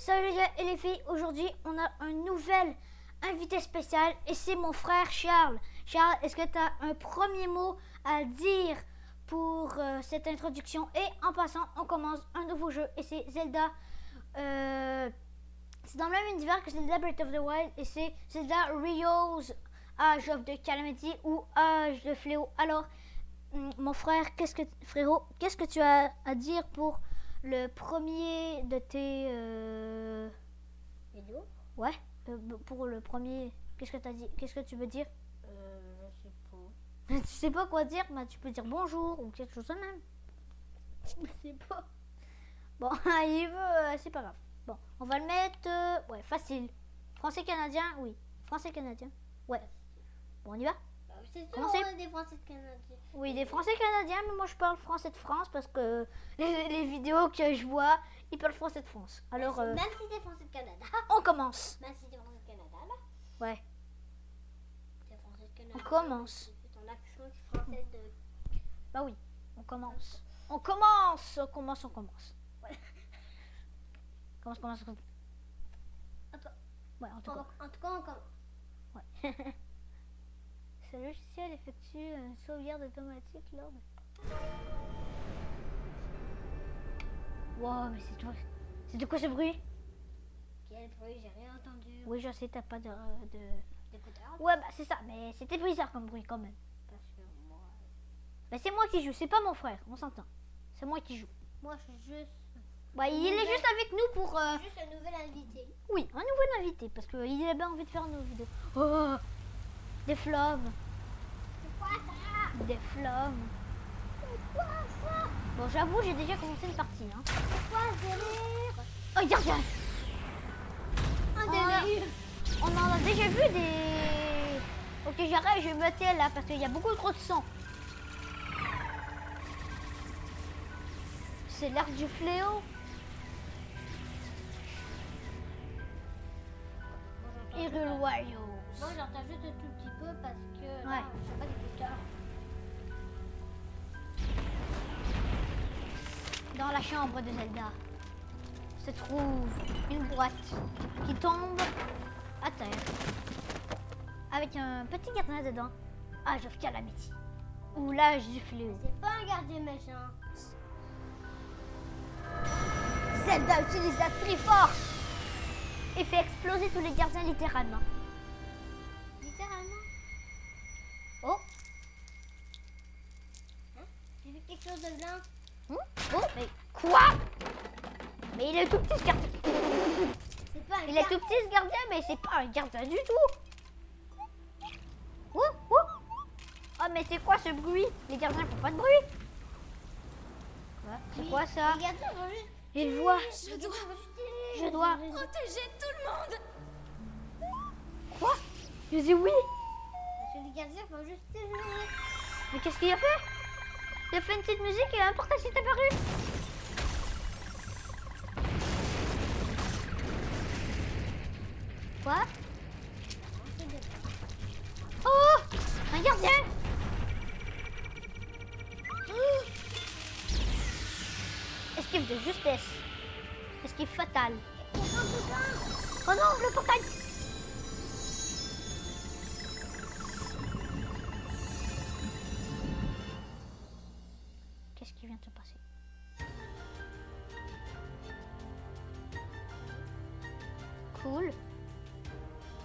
Salut les gars et les filles, aujourd'hui on a un nouvel invité spécial et c'est mon frère Charles. Charles, est-ce que tu as un premier mot à dire pour cette introduction? Et en passant, on commence un nouveau jeu et c'est Zelda. C'est dans le même univers que Zelda Breath of the Wild et c'est Zelda Rio's Age of the Calamity ou Age de Fléau. Alors, mon frère, frérot, qu'est-ce que tu as à dire pour le premier de tes Vidéo? ouais, pour le premier, qu'est-ce que t'as dit? Qu'est-ce que tu veux dire? Je sais pas. Tu sais pas quoi dire? Bah tu peux dire bonjour ou quelque chose de même. Je sais pas. Bon, il veut, c'est pas grave. Bon, on va le mettre, ouais, facile. Français canadien, oui. Français canadien, ouais. Bon, on y va? C'est sûr, Comment c'est? on est des Français de Canadiens. Oui, des Français canadiens, mais moi je parle français de France parce que les vidéos que je vois, ils parlent français de France. Alors, Même si t'es Français de Canada. on commence. Même si t'es Français de Canada, là. Ouais, T'es Français de Canada. on commence. C'est ton accent français de... Bah oui, on commence. On commence. Ouais. Commence. Attends. Ouais, en tout cas. En tout cas, on commence. Ouais. Ce logiciel effectue une sauvegarde automatique lors de... Wow, mais c'est de quoi ce bruit? Quel bruit? J'ai rien entendu. Oui, je sais, t'as pas de... D'écouteur? Ouais, bah c'est ça, mais c'était bizarre comme bruit quand même. Parce que moi... Bah c'est moi qui joue, c'est pas mon frère, on s'entend. C'est moi qui joue. Moi, je suis juste... Bah il est juste avec nous pour... Juste un nouvel invité. Oui, un nouvel invité, parce qu'il a bien envie de faire nos vidéos. Oh, des flammes. C'est quoi ça? Des flammes. C'est quoi ça? Bon, j'avoue, j'ai déjà commencé une partie. Hein. C'est quoi ce délire? Oh, regarde! Un délire. On en a déjà vu des... Ok, j'arrête, je vais me tais là, parce qu'il y a beaucoup trop de sang. C'est l'arc du fléau. Hyrule Warriors. Moi j'entends juste un tout petit peu parce que Ouais. là, je pas d'écouteur. Dans la chambre de Zelda se trouve une boîte qui tombe à terre avec un petit gardien dedans, Age of Calamity ou l'âge du fléau. C'est pas un gardien méchant. Zelda utilise la Triforce et fait exploser tous les gardiens littéralement. Littéralement. Oh, Hein? J'ai vu quelque chose de blanc. oh, mais quoi? Mais il est tout petit ce gardien. C'est pas un Il est tout petit ce gardien, mais c'est pas un gardien du tout. Oh, oh. Oh, mais c'est quoi ce bruit? Les gardiens font pas de bruit. Ouais, c'est quoi ça? Les gardiens vont juste... Il voit. Je Je dois. Protéger tout le monde. Quoi? Je dis oui. Parce que les gardiens vont juste... Mais qu'est-ce qu'il a fait? Il a fait une petite musique et un portail s'est apparu. Quoi? Oh! Un gardien! Esquive de justesse. Esquive fatale. Oh non, le portail! Qu'est-ce qui vient de se passer? Cool.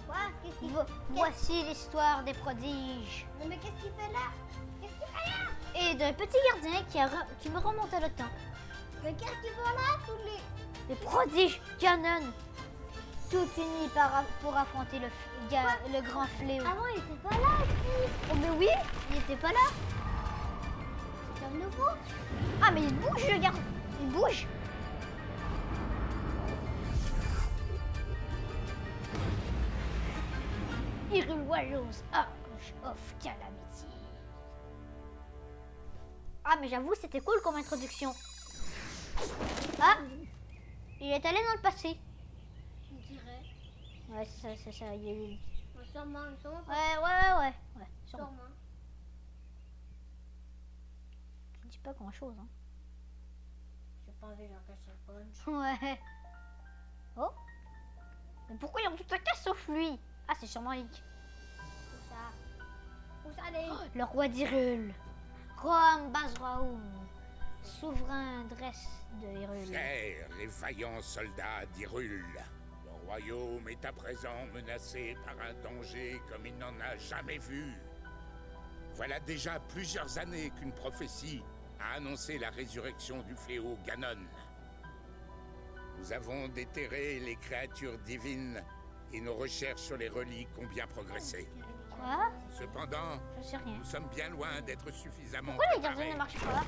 Quoi? Qu'est-ce qu'il Voici l'histoire des prodiges. Non mais qu'est-ce qu'il fait là? Qu'est-ce qu'il fait là? Et d'un petit gardien qui me remonte le temps. Mais qu'est-ce qu'ils font là tous les... Les prodiges Ganon. Tout unis pour affronter le grand fléau. Avant il était pas là ici. Oh mais oui, il était pas là. C'est un nouveau. Ah mais il bouge le gardien. Il bouge. Hyrule Warriors Age of Calamity. Ah mais j'avoue c'était cool comme introduction. Ah, il est allé dans le passé. Je dirais. Ouais c'est ça. Il est... Sûrement. Ouais. Sûrement. Sûrement. Je dis pas grand chose hein. J'ai pas envie de leur cacher le punch. Ouais. Oh. sauf lui. Ah, c'est sûrement Link. Où ça? Où ça allait? Le roi d'Hyrule. Roam Bazraoum. Souverain dresse de Hyrule. Frères et vaillants soldats d'Hyrule, le royaume est à présent menacé par un danger comme il n'en a jamais vu. Voilà déjà plusieurs années qu'une prophétie a annoncé la résurrection du fléau Ganon. Nous avons déterré les créatures divines et nos recherches sur les reliques ont bien progressé. Quoi? Cependant, Je sais rien. nous sommes bien loin d'être suffisamment Pourquoi les gardiens préparés. ne marchent pas?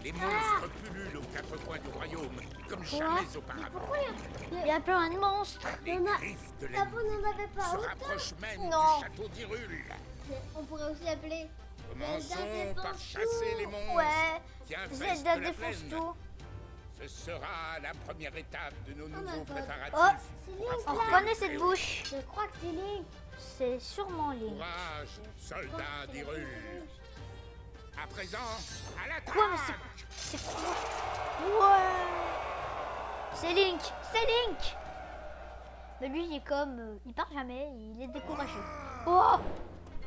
Les monstres pullulent aux quatre coins du royaume, comme jamais auparavant. Il y a plein de monstres. Les On a- griffes de Ah, vous l'ennemi n'en avez pas se autant? rapprochent même Non. du château d'Hyrule. On pourrait aussi appeler Commençons par chasser les monstres. Ouais. qui infestent Zelda la défonce plaine. tout. Ce sera la première étape de nos nouveaux my God. préparatifs. Oh, C'est pour Link, on affronter reconnaît le cette fléau. bouche. Je crois que c'est Link. C'est sûrement Link. Courage, soldats d'Hyrule. À présent, à l'attaque. Quoi, mais c'est quoi? Ouais. C'est Link. C'est Link. Mais lui, il est comme... il part jamais. Il est découragé. Oh.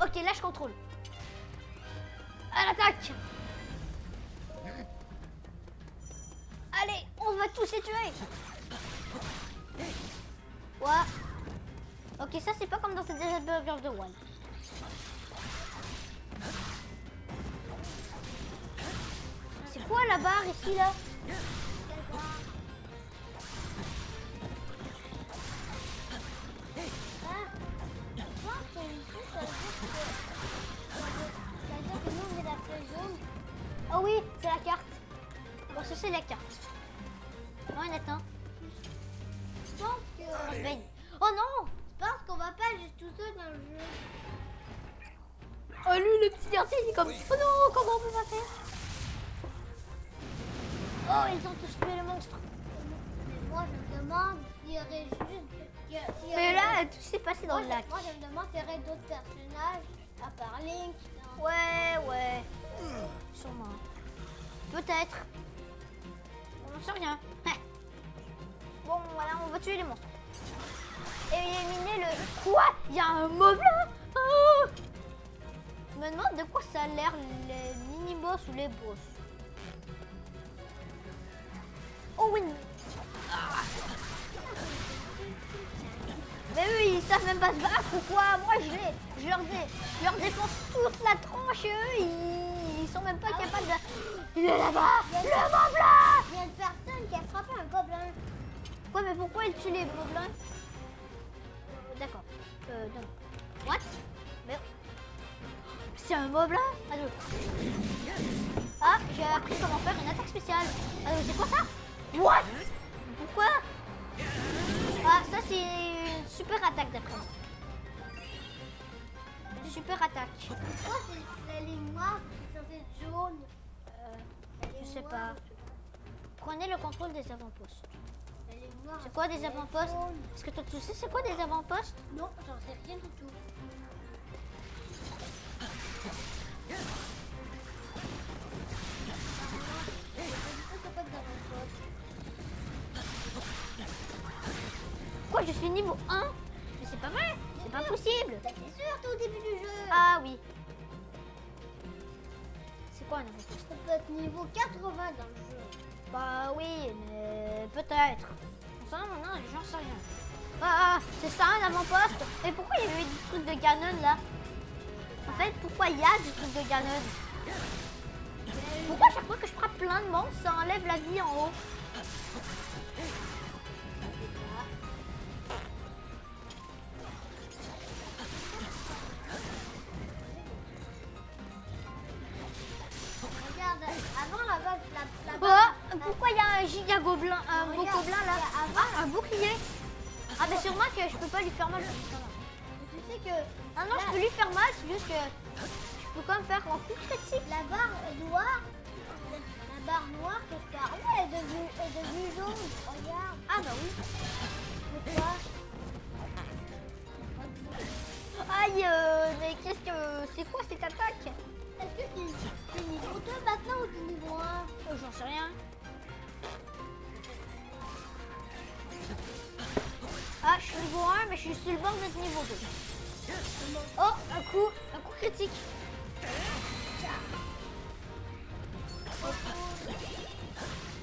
Ok, là, je contrôle. À l'attaque. Allez, on va tous les tuer. Ouais. Ok, ça, c'est pas comme dans The Breath of the Wild. C'est quoi la barre ici, là? Je pense que ici, ça veut dire que nous, on est la zone. Oh oui, c'est la carte. Bon, ça, c'est la carte. Non, Nathan. Je pense que... On se baigne. Oh non! Je pense qu'on va pas juste tout seul dans le jeu. Oh, lui, le petit dernier, il est comme... Oh non, comment on peut pas faire? Oh, ils ont tous tué le monstre. Mais moi, je me demande s'il y aurait juste... s'il y Mais aurait- là, tout s'est passé dans moi, le lac. Moi, je me demande s'il y aurait d'autres personnages, à part Link. dans- Ouais. Sûrement. Peut-être. On n'en sait rien. Ouais. Bon, voilà, on va tuer les monstres. Éliminer le... Quoi? Il y a un mob là? Oh, je me demande de quoi ça a l'air les mini-boss ou les boss. Oh oui. Ah. Mais eux, ils savent même pas se battre ou quoi? Moi, je leur défonce toute la tranche et eux, ils sont même pas capables de... Il est là-bas! Le mob là! Il y a une personne qui a frappé un gobelin. Ouais, mais pourquoi ils tuent les gobelins? D'accord. Non. What? Mais... C'est un mob là? Ah, j'ai appris comment faire une attaque spéciale. C'est quoi ça? What? Pourquoi? Ah, ça c'est une super attaque d'après moi. Une super attaque. Pourquoi c'est la ligne noire qui est censée être jaune? Je sais pas. Prenez le contrôle des avant-postes. La ligne noire, C'est quoi des elle est avant-postes? jaune. Est-ce que toi tu sais c'est quoi des avant-postes? Non, j'en sais rien du tout. Quoi, je suis niveau 1? Mais c'est pas vrai, c'est pas possible. Bah, c'est sûr, t'es au début du jeu. Ah oui. C'est quoi un avant-poste? Ça peut être niveau 80 dans le jeu. Bah oui, mais peut-être. Enfin, non, j'en sais rien. Ah, c'est ça un avant-poste? Et pourquoi il y avait du truc de Ganon là? En fait, pourquoi il y a du truc de Ganon? Pourquoi chaque fois que je frappe plein de monstres, ça enlève la vie en haut? Regarde, avant la Oh, pourquoi il y a un giga gobelin, un beau Regarde, gobelin là? il y a avant- Ah, un bouclier. Ah, mais sûrement que je peux pas lui faire mal. Tu sais que Ah non, je peux lui faire mal, c'est juste que je peux quand même faire un coup critique. la barre noire, la barre noire que je parlais est devenue jaune. Regarde. Ah bah oui. Pourquoi? Aïe, mais qu'est-ce que... C'est quoi cette attaque? Est-ce que t'es niveau 2 maintenant ou t'es niveau 1? Oh, j'en sais rien. Ah, je suis niveau 1, mais je suis sur le bord de niveau 2. Oh, un coup critique.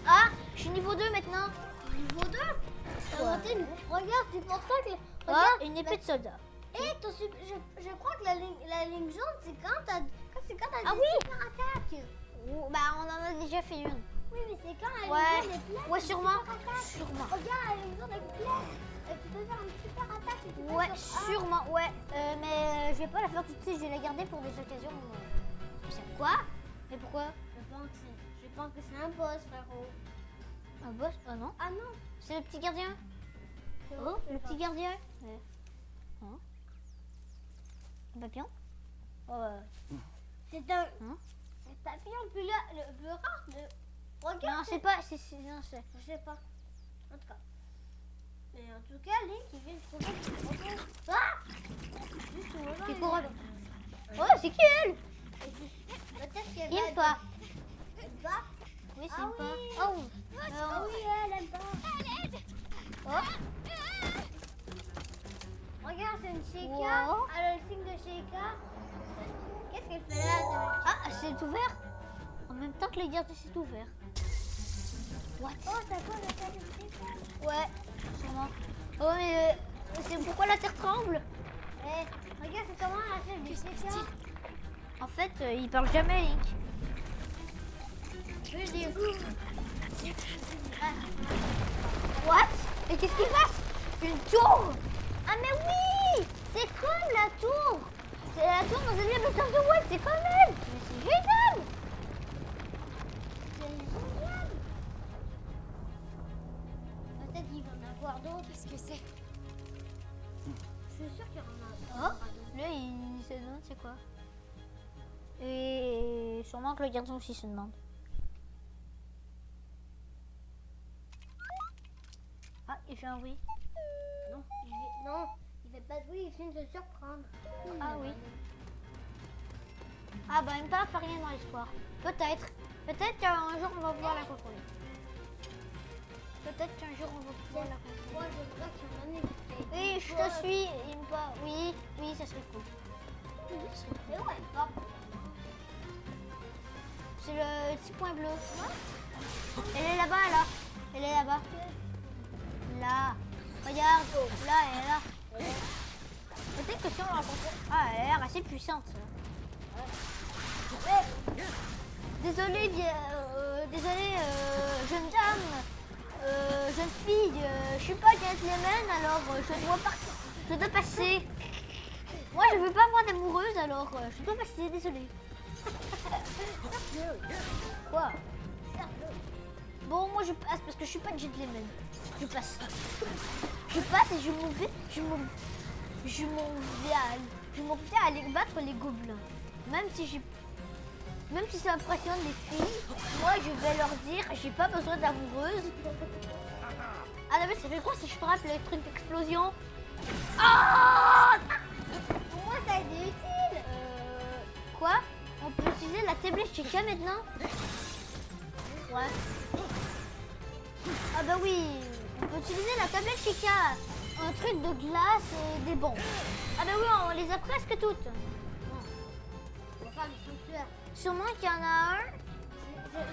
Ah, je suis niveau 2 maintenant. Niveau 2. Regarde, c'est pour ça que... Oh, Regarde, une épée de soldat. et je crois que la ligne jaune, c'est quand t'as Ah des oui. super attaques. Bah, on en a déjà fait une. Oui, mais c'est quand la ligne Ouais, jaune est pleine. ouais, de sûrement. super attaques. Sûrement. Regarde, la ligne jaune est pleine. Et tu peux faire une super attaque. Et tu peux Ouais, faire- sûrement, ouais. Mais je vais pas la faire tout de suite, je vais la garder pour des occasions. C'est quoi? Mais pourquoi? Je pense que c'est un boss, frérot. Un boss? Oh non. Ah non. C'est le petit gardien? Oh, le petit gardien? Ouais. Hein? Un papillon? Oh, C'est un... Hein? C'est le papillon le plus rare de... Regarde. non, c'est pas. Non, c'est. Je sais pas. En tout cas. Mais en tout cas, Link, il vient de trouver... Ah. Juste au moment C'est où pour. il- Oh, c'est qui elle? Et puis, peut-être qu'elle Il va aime pas. Elle va. Oui, c'est Ah pas. oui. Oh! Ah oui, elle aime pas. Oh! Regarde, c'est une Sheikah. Wow. Elle a le signe de Sheikah. Qu'est-ce qu'elle fait là? Ah, c'est ouvert? En même temps que les gardes, c'est ouvert. What? Oh, c'est quoi le cas de Sheikah? Ouais, sûrement. Oh, mais c'est pourquoi la terre tremble? Eh, regarde, c'est comment la chef de Sheikah? En fait, il parle jamais, Link. Je veux dire. What? Et qu'est-ce qu'il passe? Une tour? Ah, mais oui! C'est comme la tour! C'est la tour dans un habitant de Watt, c'est comme elle! Mais c'est génial! C'est génial. Peut-être qu'il va en avoir d'autres. Qu'est-ce que c'est? Je suis sûre qu'il y en Oh, a. là, il se demande c'est quoi. Et sûrement que le garçon aussi se demande. Ah, il fait un bruit. Non, il fait pas de bruit, il vient de se surprendre. Ah oui. Ah bah même pas faire rien dans l'espoir. Peut-être. Peut-être qu'un jour on va pouvoir la contrôler. Peut-être qu'un jour on va pouvoir la contrôler. Moi, je vois qu'il y en a une. Oui, je te suis. Il me pas. Oui, oui, ça serait cool. Mais ouais, pas. C'est le petit point bleu. Elle est là-bas, là. Elle est là-bas. Là. Regarde. Là, elle est là. Peut-être que si on la rencontre. Ah, elle a l'air assez puissante. Désolée, jeune dame. Jeune fille. Je suis pas gentleman, alors je dois passer. Moi, je veux pas avoir d'amoureuse, alors je dois passer. Désolée. Quoi? Bon, moi je passe parce que je suis pas gentleman. Je passe. Je passe et je m'en vais à aller battre les gobelins. Même si ça impressionne les filles, moi je vais leur dire j'ai pas besoin d'amoureuse. Ah non mais ça fait quoi si je frappe les trucs d'explosion? Ah! Pour moi, ça a été utile. Quoi? On peut utiliser la tablette Chica maintenant? Ouais. Ah bah oui, on peut utiliser la tablette Chica. Un truc de glace et des bombes. Ah bah oui, on les a presque toutes. On va faire le sanctuaire. Sûrement qu'il y en a un.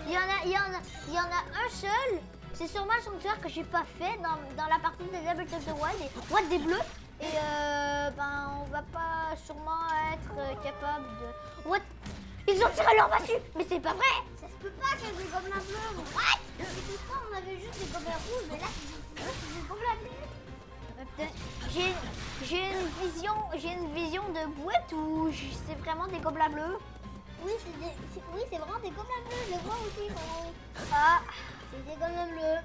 Il y en a un seul. C'est sûrement le sanctuaire que j'ai pas fait dans la partie des Breath of the Wild et What des bleus. Et ben on va pas sûrement être capable de. What? Ils ont tiré leur massue. Mais c'est pas vrai. Ça se peut pas qu'il y ait des gobelins bleus. What? Depuis ça, on avait juste des gobelins rouges, mais là, c'est des gobelins bleus. J'ai une vision de boîte où c'est vraiment des gobelins bleus. Oui, c'est vraiment des gobelins bleus. Je les vois aussi. Ah, C'est des gobelins bleus.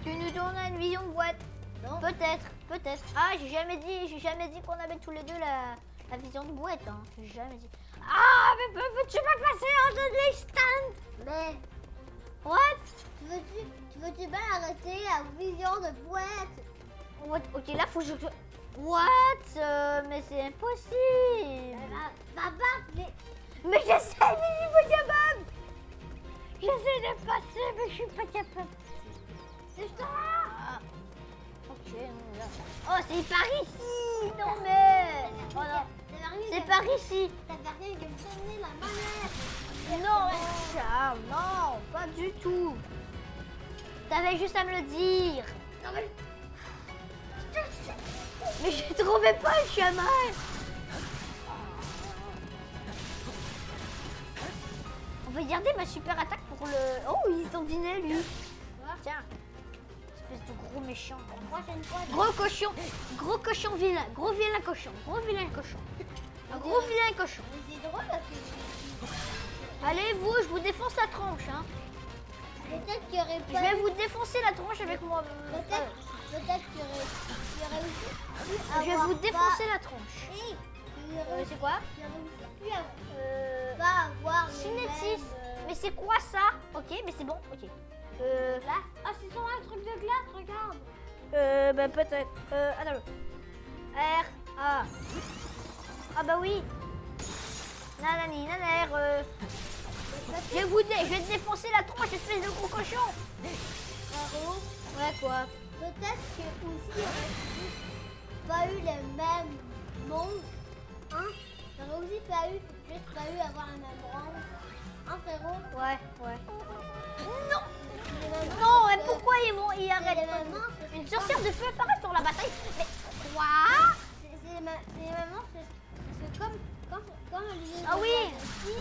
tu nous donnes une vision de boîte. Non. Peut-être. Ah, j'ai jamais dit qu'on avait tous les deux la vision de boîte. Hein. J'ai jamais dit. Ah, mais peux-tu me passer en de stand? Mais What? tu veux-tu bien arrêter la vision de boîte? What? Ok, là, faut que je... What? Mais c'est impossible. Mais j'essaie, mais je suis pas capable. J'essaie de passer, mais je suis pas capable. C'est ça. Ah. Ok, Oh, c'est par ici. Non mais. Oh non. C'est par ici. T'as fait rien que me donner la manette. Non, Charles, non, pas du tout. T'avais juste à me le dire. Non mais... Mais je trouvais pas le chemin. On va garder ma super attaque pour le... Oh, il s'endinait, lui. Tiens. Espèce de gros méchant. La prochaine fois... Gros cochon vilain. Gros vilain cochon. Gros vilain cochon. Un gros vilain cochon. Mais c'est drôle parce que... Allez, vous, je vous défonce la tronche. Hein. Peut-être qu'il y aurait Je pas... vais vous défoncer la tronche avec moi. Peut-être qu'il y aurait aussi... Je vais vous défoncer la tronche. C'est quoi Pas avoir les Cinétis. mêmes, Mais c'est quoi ça? Ok, mais c'est bon. Ok. Là. Ah, c'est sur un truc de glace, regarde. Bah peut-être. Attends. R A. Ah bah oui. Nanani, naner. Je vais te défoncer la tronche, espèce de gros cochon. Frérot, Ouais quoi? peut-être que aussi il y aurait pas eu les mêmes monstres. Hein? Il y aurait aussi juste pas eu avoir un même rang. Hein, frérot? Ouais. Non. Les mêmes Non, monstres, mais parce pourquoi ils que arrêtent les pas mêmes de- monstres, c'est Une pas- sorcière de feu apparaît sur la bataille. Mais quoi? C'est les mêmes monstres, parce que comme les Ah oui. ici,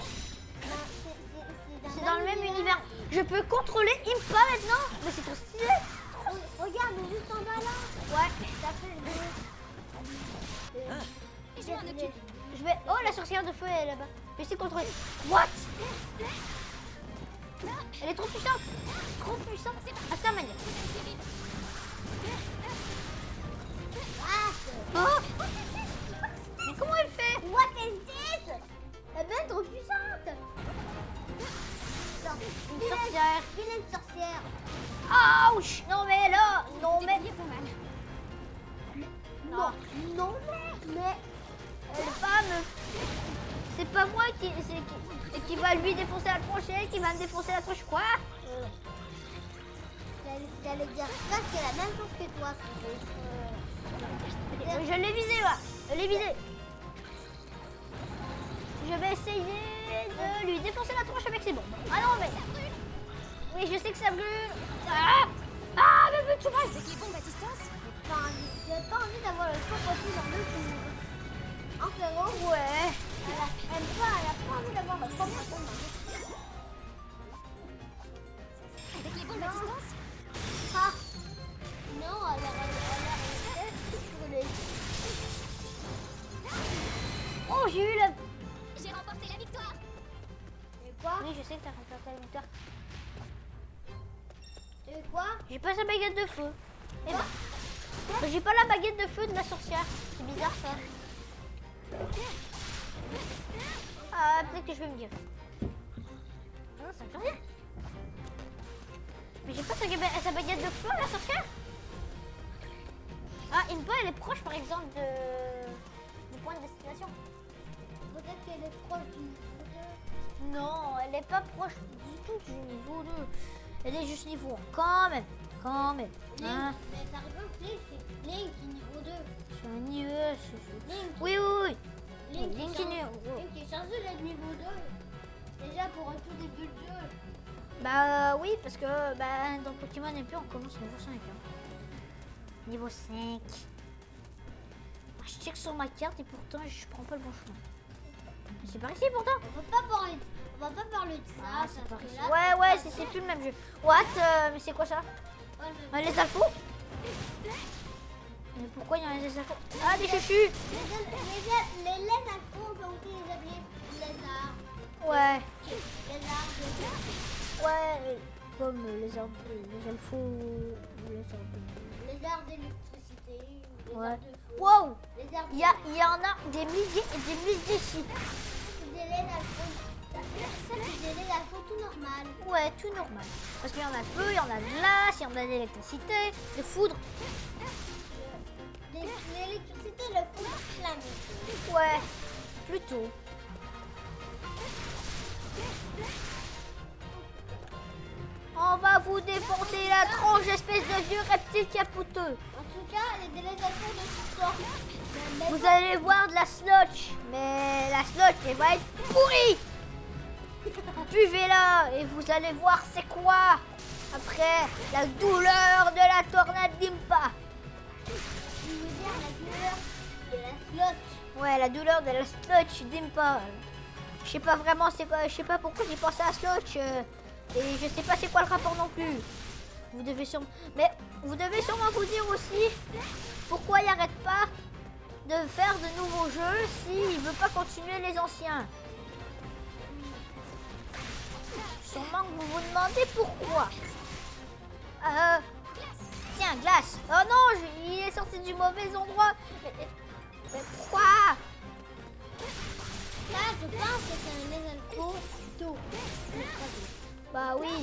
C'est dans le même univers. Je peux contrôler Impa maintenant? Mais c'est trop stylé. Regarde, on est juste en bas là. Ouais. Ça fait Et je m'en occupe. Je vais. Oh, la sorcière de feu elle est là-bas. Je vais essayer de contrôler. What? Elle est trop puissante. Trop puissante. À sa manière. Oh. Mais comment elle fait? What is this? Elle est trop puissante. Une sorcière. Vilaine sorcière. Ouch. Non mais là. Non mais. Non, non, mais Elle va me. C'est pas moi qui va lui défoncer la tronche, c'est elle qui va me défoncer la tronche. Quoi? j'allais dire ça, c'est la même chose que toi. Je l'ai visé là. Je l'ai visé. Je vais essayer de lui défoncer la tronche avec ses bombes. Ah non mais. Oui, je sais que ça brûle. Ah, mais veux-tu mal? Avec les bombes à distance, J'ai pas envie d'avoir le feu possible dans le tour. En frérot, Ouais. elle a pas envie d'avoir le premier combat. avec les bombes à distance, Ah non, elle sur les... Oh, j'ai eu la. j'ai remporté la victoire. Et quoi? Oui, je sais que t'as remporté la victoire. Et quoi? J'ai pas sa baguette de feu. Eh ben. J'ai pas la baguette de feu de la sorcière. C'est bizarre ça. Ah, peut-être que je vais me dire. Non, ça me fait rien. Mais j'ai pas sa baguette de feu, la sorcière. Ah, Impa, elle est proche par exemple du point de destination. Peut-être qu'elle est proche du niveau Non, elle est pas proche du tout du niveau 2. Elle est juste niveau 1. Quand même. 2. Hein? Mais par exemple, Link, c'est Link qui est niveau 2. C'est un niveau. Link, Oui. Link, Link qui est est niveau. Link est chargé d'être niveau 2. Déjà pour un tout début de jeu. Bah oui, parce que dans Pokémon MP, on commence niveau 5. Hein. Niveau 5. Je check sur ma carte et pourtant je prends pas le bon chemin. Mais c'est par ici pourtant. On va pas parler de ça. Ah, c'est parce par que ici. là, Ouais, c'est plus le même jeu. What? Mais c'est quoi ça? ouais, mais- Les alphos? Mais pourquoi il y a des alphos? Ah, des chuchus! Les lézards, on peut aussi les appeler lézards. Ouais. Lézards, Ouais. Comme les alphos. lézards d'électricité. Lézards Ouais. de feu. Wow! Lézards Il y en a des milliers et des milliers ici. c'est des lézards. Ça, c'est des lézards tout normal. Ouais, tout normal. Parce qu'il y en a le feu, il y en a de glace, il y en a de l'électricité, de foudre. L'électricité, le feu, c'est la même chose. Ouais, plutôt. On va vous défoncer la tronche, espèce de vieux reptile capoteux. En tout cas, les délégations de toutes sortes. Vous allez voir de la slotch, mais la slotch elle va être pourrie. Buvez-la et vous allez voir c'est quoi après la douleur de la tornade d'Impa. Tu veux dire la douleur de la slotch. Ouais, la douleur de la slotch d'Impa. Je sais pas vraiment c'est quoi, je sais pas pourquoi j'ai pensé à slotch et je sais pas c'est quoi le rapport non plus. Vous devez sûrement vous dire aussi pourquoi il arrête pas de faire de nouveaux jeux s'il veut pas continuer les anciens. Sûrement que vous vous demandez pourquoi. Tiens, glace. Oh non, il est sorti du mauvais endroit. Mais pourquoi? Là, je pense que c'est un lézalco d'eau. Bah oui.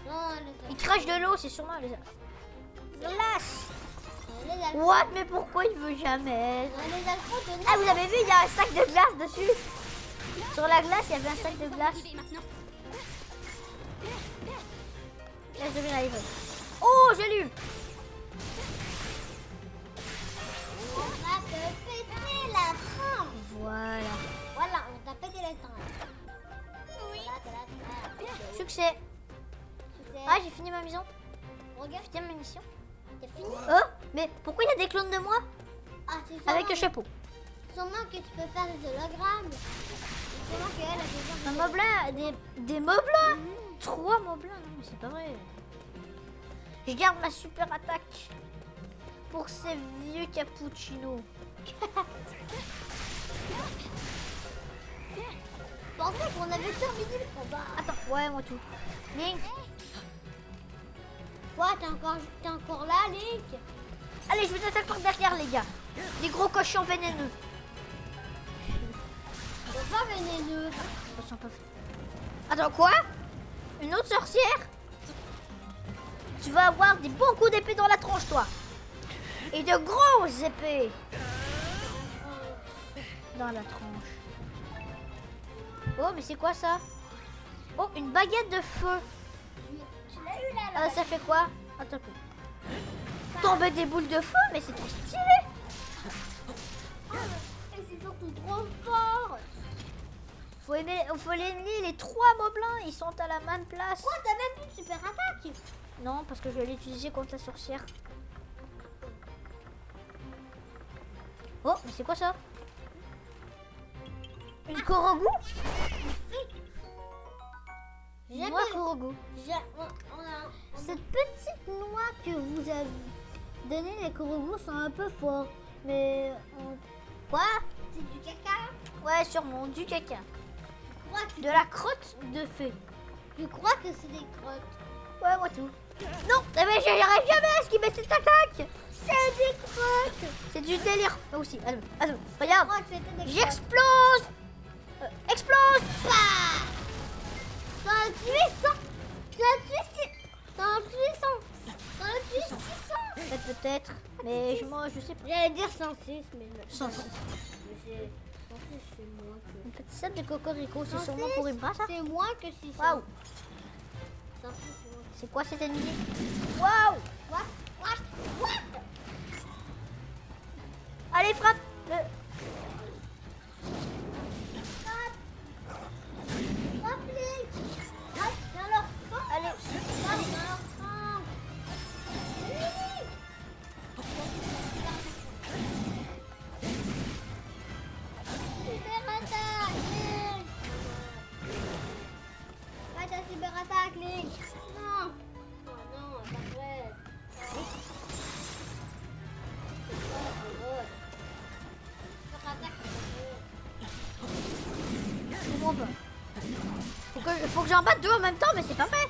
Non, Il crache de l'eau, c'est sûrement les glace. un lézalco. What? Mais pourquoi il veut jamais? Un lézalco de Ah, vous avez vu, il y a un sac de glace dessus. Sur la glace, il y avait un sac de glace. J'y vais maintenant. Là, je vais arriver. Oh, j'ai lu. On va te péter la trempe. Voilà. Voilà, on t'a pété la trempe. Oui. Succès. Ah, j'ai fini ma mission. Regarde, J'ai fini ma mission. t'as fini. Oh, mais pourquoi il y a des clones de moi Ah, c'est avec sûrement- le chapeau? Sûrement que tu peux faire des hologrammes. Sûrement qu'elle a besoin de... Un moblin, des moblins. 3 moblins, non, mais c'est pas vrai. Je garde ma super attaque pour ces vieux cappuccinos. Je pensais qu'on avait terminé le combat. Attends, ouais, moi tout. Link, Quoi, t'es encore là, Link? allez, je vous attaque par derrière, les gars. Des gros cochons vénéneux. C'est pas vénéneux. Ils sont pas faits. Attends, quoi? Une autre sorcière? Tu vas avoir des bons coups d'épée dans la tronche, toi. Et de grosses épées dans la tronche. Oh, mais c'est quoi ça? Oh, une baguette de feu. Tu l'as eu là, Ah, ça fait quoi? Attends un peu. Tomber des boules de feu, mais c'est trop stylé. Et c'est surtout trop fort. Faut éliminer les 3 moblins, ils sont à la même place. Quoi, t'as même plus de super attaque? Non, parce que je l'ai utilisé contre la sorcière. Oh, mais c'est quoi ça? Une Korogu? Une noix Korogu. Cette petite noix que vous avez donnée, les Korogus sont un peu forts. Mais... Quoi? C'est du caca. Ouais, sûrement, du caca. Je crois que, De la crotte de feu. je crois que c'est des crottes. Ouais, moi tout. Non, eh ben, j'arrive jamais à esquiver cette attaque. C'est des crottes. C'est du délire. Moi aussi, attends, Je regarde. crois que c'était des crottes. J'explose. Explose. Bah, t'en as tué 100. T'en as tué 600. Peut-être, mais moi je sais pas. J'allais dire 106, mais non. 106. Mais c'est 106, c'est moins que... Une petite salle de cocorico, c'est 106, sûrement pour une bras ça. C'est moins que 600. Waouh. 106, c'est moins. C'est quoi cet ennemi? Waouh. What? Allez, frappe. Allez. Cyberattaque, Link. Non. Oh non, pas vrai. Je comprends pas. Faut que j'en batte 2 en même temps, mais c'est pas vrai.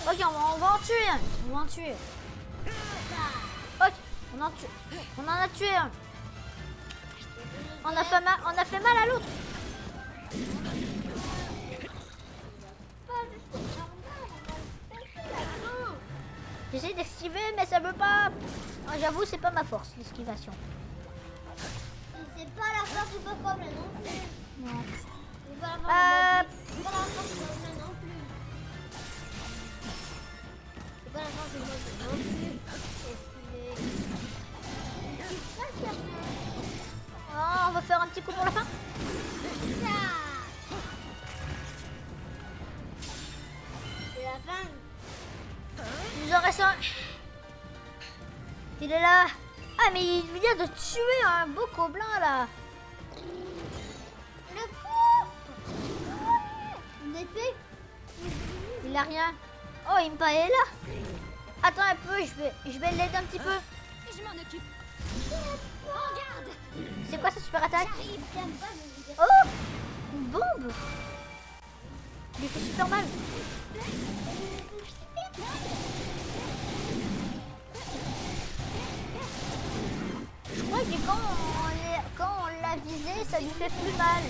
Ok, on va en tuer un. On va en tuer. Ok, on en a tué un. On a fait mal à l'autre. J'essaie d'esquiver, mais ça veut pas. Ah, j'avoue, c'est pas ma force, l'esquivation. C'est pas la force du Pokémon non plus. Non. C'est pas la force C'est pas la force de Moblin non plus. C'est pas la force de Moblin non plus. C'est pas certain. Oh, on va faire un petit coup pour la fin. C'est la fin. Il nous en reste un. Il est là. Ah, mais il vient de tuer un beau gobelin là. Le fou. Une épée. Il a rien. Oh, Impa est là. Attends un peu, je vais l'aider un petit peu. Je m'en occupe. En garde. C'est quoi sa super attaque? J'arrive. J'aime pas me dire. Oh, une bombe. Il fait super mal. Je crois que quand on l'a visé, ça lui fait plus mal.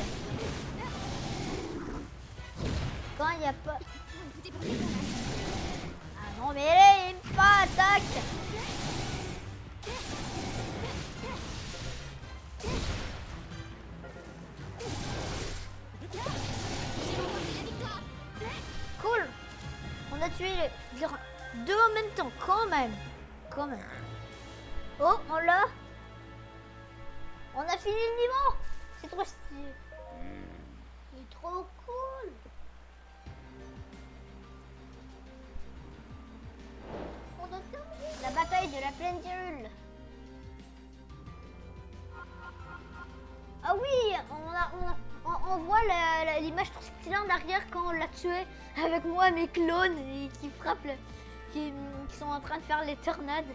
Quand il n'y a pas... Vous débrouillez. Ah non, mais il pas attaque. J'ai remporté la victoire. Cool. On a tué deux en même temps, quand même. Quand même. Oh, on l'a. On a fini le niveau. C'est trop stylé. C'est trop cool. On a terminé. La bataille de la plaine d'Hyrule. Ah oui, on voit l'image trop stylée en arrière quand on l'a tué avec moi, mes clones et qui frappent, qui sont en train de faire les tornades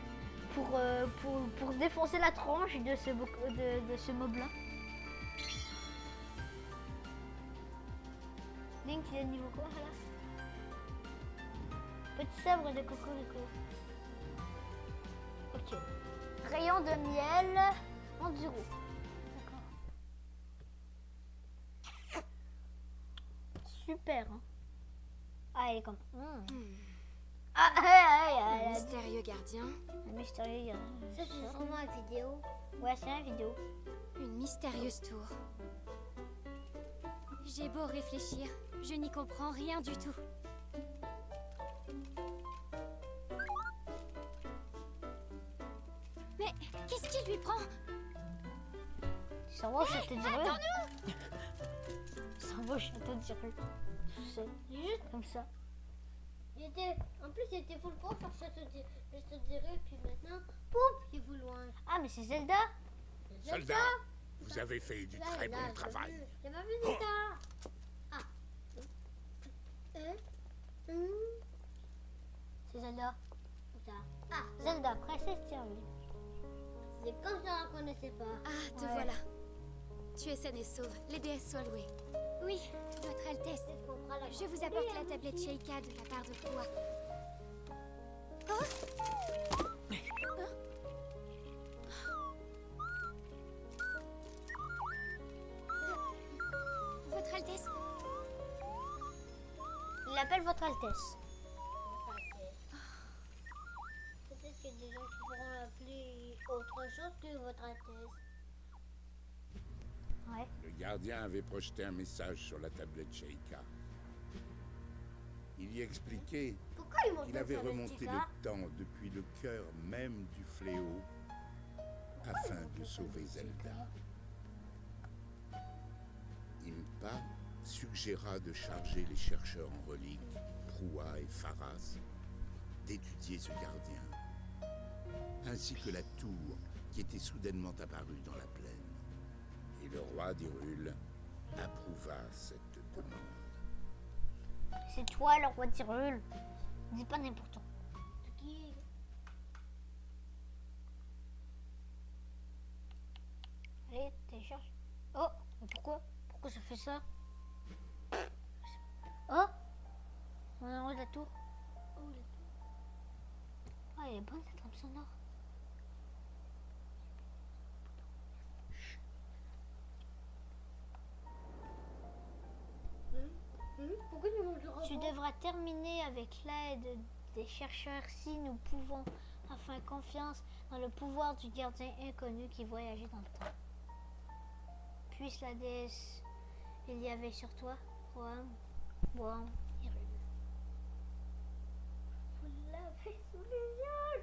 pour défoncer la tronche de ce mob-là. Link, il est niveau quoi là? Petit sabre de Cocorico. Ok. Rayon de miel, enduro. D'accord. Super. Hein. Ah, elle est comme. Ah, Mystérieux gardien. le mystérieux. Ça, c'est sûrement une vidéo. Ouais, c'est une vidéo. Une mystérieuse tour. J'ai beau réfléchir, je n'y comprends rien du tout. Mais qu'est-ce qui lui prend? Ça va au château d'Hyrule. Attends-nous! Ça va au château d'Hyrule. Tout seul. Juste comme ça. En plus, il était full court sur le château d'Hyrule, puis maintenant, pouf, il est full loin. Ah, mais c'est Zelda. Soldats, vous avez fait du très bon travail. J'ai pas vu Zelda. Ah. C'est Zelda. Ça. Ah, Zelda, princesse d'Hyrule. c'est comme je la reconnaissais pas. Ah, te Ouais. voilà. Tu es saine et sauve. Les déesses soient louées. Oui, Votre Altesse. Est-ce qu'on fera la Je vous apporte la tablette Sheikah de la part de Koua. Votre Altesse, Il appelle votre Altesse. Peut-être qu'il y a des gens qui pourront appeler autre chose que votre Altesse. Ouais. Le gardien avait projeté un message sur la tablette Sheikah. Il y expliquait Pourquoi ils m'ont qu'il avait remonté le temps depuis le cœur même du fléau afin de sauver Zelda. Impa suggéra de charger les chercheurs en reliques, Proua et Pharas, d'étudier ce gardien, ainsi que la tour qui était soudainement apparue dans la plaine. Et le roi d'Hyrule approuva cette demande. C'est toi le roi d'Hyrule. Dis pas n'importe quoi. Qui Allez, télécharge. Oh, mais pourquoi? Pourquoi ça fait ça? Oh, on est en haut de la tour. Ah, elle est bonne la trame sonore. Pourquoi ils m'ont le robot? Tu devras terminer avec l'aide des chercheurs si nous pouvons, afin confiance dans le pouvoir du gardien inconnu qui voyageait dans le temps. Puisse la déesse il y avait sur toi, Rohan, Bon. Vous l'avez sous les yeux.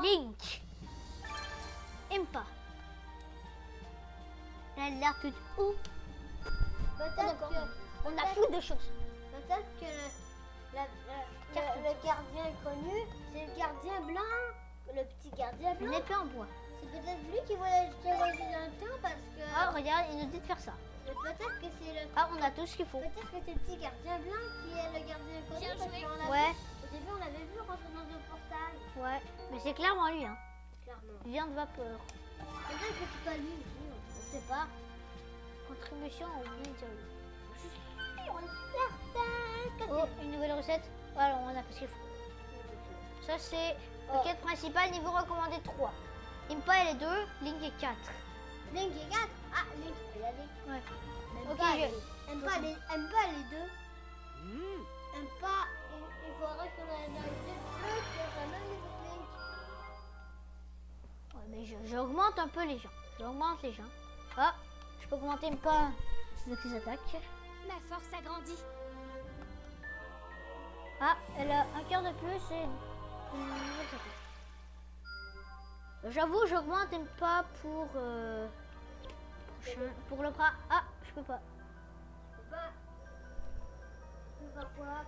Link. Impa. Elle a l'air toute où? Peut-être que, On a fou de choses. peut-être que le gardien connu, c'est le gardien blanc. Le petit gardien Une blanc. épée en bois. C'est peut-être lui qui voulait voyager dans le temps parce que. Ah, regarde, il nous dit de faire ça. Peut-être que c'est le. Ah, on a tout ce qu'il faut. Peut-être que c'est le petit gardien blanc qui est le gardien connu. Bien Parce joué. qu'on l'a Ouais, vu. Au début, on l'avait vu rentrer dans un portail. ouais. Mais c'est clairement lui, hein. Clairement. Vient de vapeur. Peut-être que c'est pas lui aussi. On sait pas. Contribution au milieu. On est certain que Oh, une nouvelle recette. Voilà, on a tout ce qu'il faut. Ça, c'est la quête principale, niveau recommandé 3. Impa, elle est 2, Link est 4. Link est 4. Ah, Link peut y aller. Ouais. Aime Ok, pas, je- aime pas les deux. Aime pas. Il faudrait qu'on aille dans les deux plus pour jamais les Link. Ouais, mais j'augmente un peu les gens. J'augmente les gens. Ah, je peux augmenter Impa avec ses attaques. Ma force agrandit. Ah, elle a un cœur de plus et une nouvelle attaque. J'avoue, j'augmente Impa pour pour le bras. Ah, je peux pas. Bah. Tu vas quoi?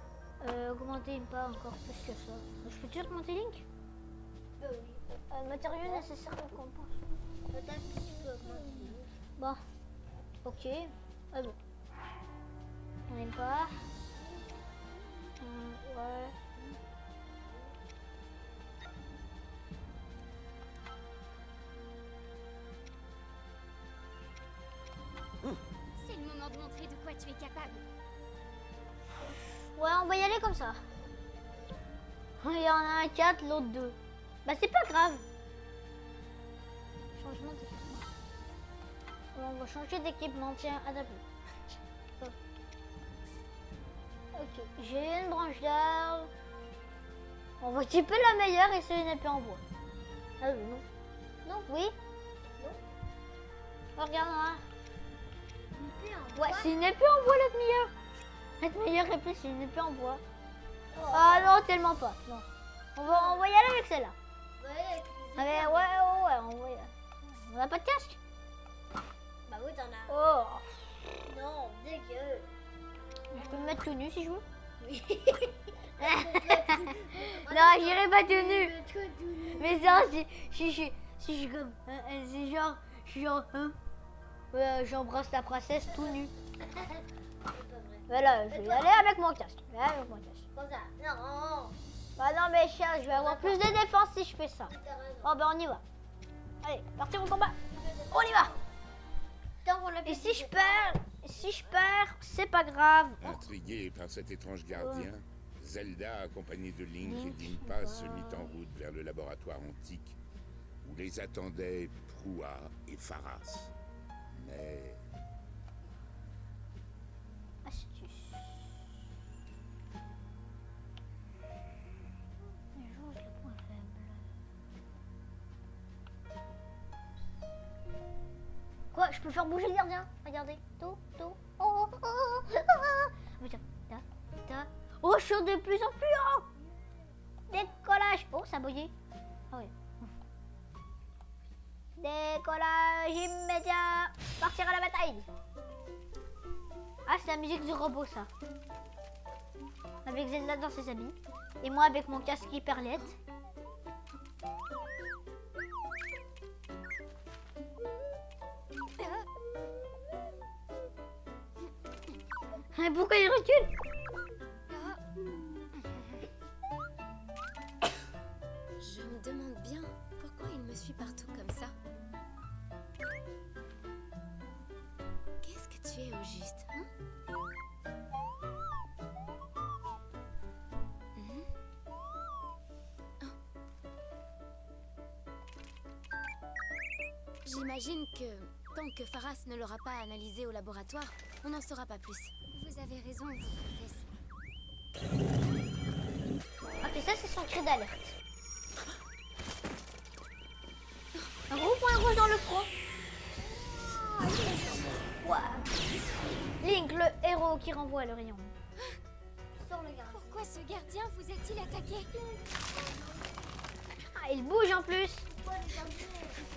Augmenter Impa encore plus que ça. Je peux-tu augmenter Link? Oui. Matériaux nécessaires récompense. Peut-être que tu peux augmenter. Bon, ok. Ah bon. On n'aime pas. Ouais. C'est le moment de montrer de quoi tu es capable. Ouais, on va y aller comme ça. Il y en a un 4, l'autre 2. Bah c'est pas grave. Changement d'équipement. On va changer d'équipement, tiens, adapté. Ok, j'ai une branche d'arbre. On va équiper la meilleure et c'est une épée en bois. Ah oui, non. Non, oui. Non. Oh, regarde là. Une épée en Ouais, bois. c'est une épée en bois la meilleure. La meilleure épée, c'est une épée en bois. Oh. Ah non, tellement pas. Non. On va y aller avec celle-là. Ouais, avec les Allez, épées. ouais, on va y aller. On n'a pas de casque? Bah oui, t'en as. Oh. Non, dégueu. Je peux me mettre tout nu si je veux. Oui. Non, j'irai pas tout nu. Le truc du nez. Mais ça, si je suis comme... c'est genre... Je suis genre... Ouais, j'embrasse la princesse tout nu. C'est pas vrai. Voilà, je vais y aller avec mon casque. Avec mon casque. Comme ça. Non. Bah non, mais chien, je vais avoir plus de défense si je fais ça. T'as raison. Oh, ben on y va. Allez, partir au combat. On y va. Tant qu'on l'a Et fait, si je perds, c'est pas grave. Intrigué par cet étrange gardien, Zelda, accompagnée de Link et d'Impa, se mit en route vers le laboratoire antique où les attendaient Proua et Pharas. Mais Astuce. Jauge le point faible. Quoi? Je peux faire bouger le gardien? Regardez. Tout. Oh, oh, oh, oh, oh. Putain. Oh, je suis de plus en plus haut. Décollage. Oh, ça a bugué. Ah oui. Décollage immédiat. Partir à la bataille. Ah, c'est la musique du robot, ça. Avec Zelda dans ses habits. Et moi avec mon casque hyperlette. Pourquoi il recule? Je me demande bien pourquoi il me suit partout comme ça. Qu'est-ce que tu es au juste, hein? Mhm. Oh. J'imagine que tant que Pharas ne l'aura pas analysé au laboratoire, on n'en saura pas plus. Vous avez raison, Votre Altesse. Ok, ça c'est son cri d'alerte. Un gros point rouge dans le front. Link, le héros qui renvoie le rayon. Sur le gardien. Pourquoi ce gardien vous a-t-il attaqué? Ah, il bouge en plus. Pourquoi les gardiens?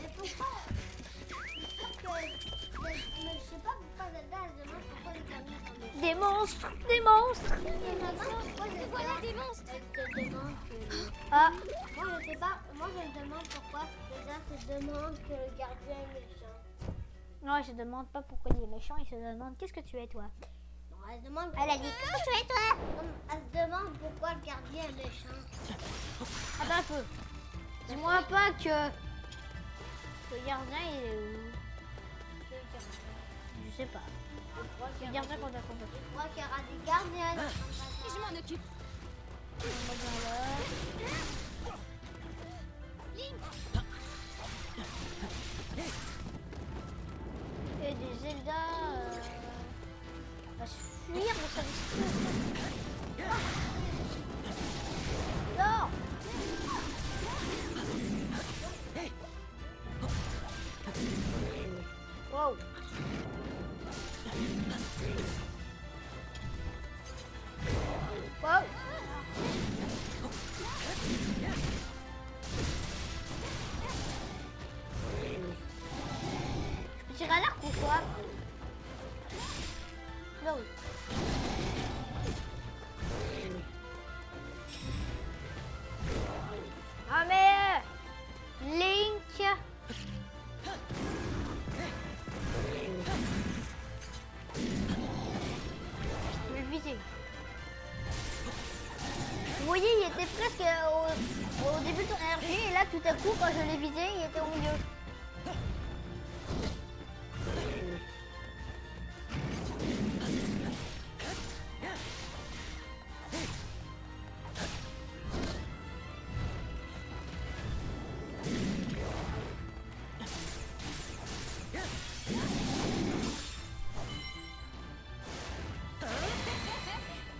Mais pourquoi? Mais je sais pas pourquoi Zelda elle demande pourquoi les gardiens sont méchants. Des monstres, des monstres. Et maintenant, pourquoi Zelda Voilà des monstres. elle te demande que... Ah, Moi je sais pas, moi je me demande pourquoi Zelda te demande que le gardien est méchant. non, il se demande pas pourquoi il est méchant, il se demande qu'est-ce que tu es toi. Non, elle se demande... Elle a dit qu'est-ce que tu es toi. Non, elle se demande pourquoi le gardien est méchant. Attends un peu. Dis-moi pas que le gardien il est où? Je sais pas. Le gardien qu'on a combattu. Je crois qu'il y aura des gardiens. Je m'en occupe. Et des Zelda va se fuir de sa vie. Non. Wow. Wow. Je peux tirer à l'arc ou quoi? Non. Ah mais Link. Je vais le viser. Vous voyez, il était presque au début de son énergie et là tout à coup quand je l'ai visé, il était au milieu.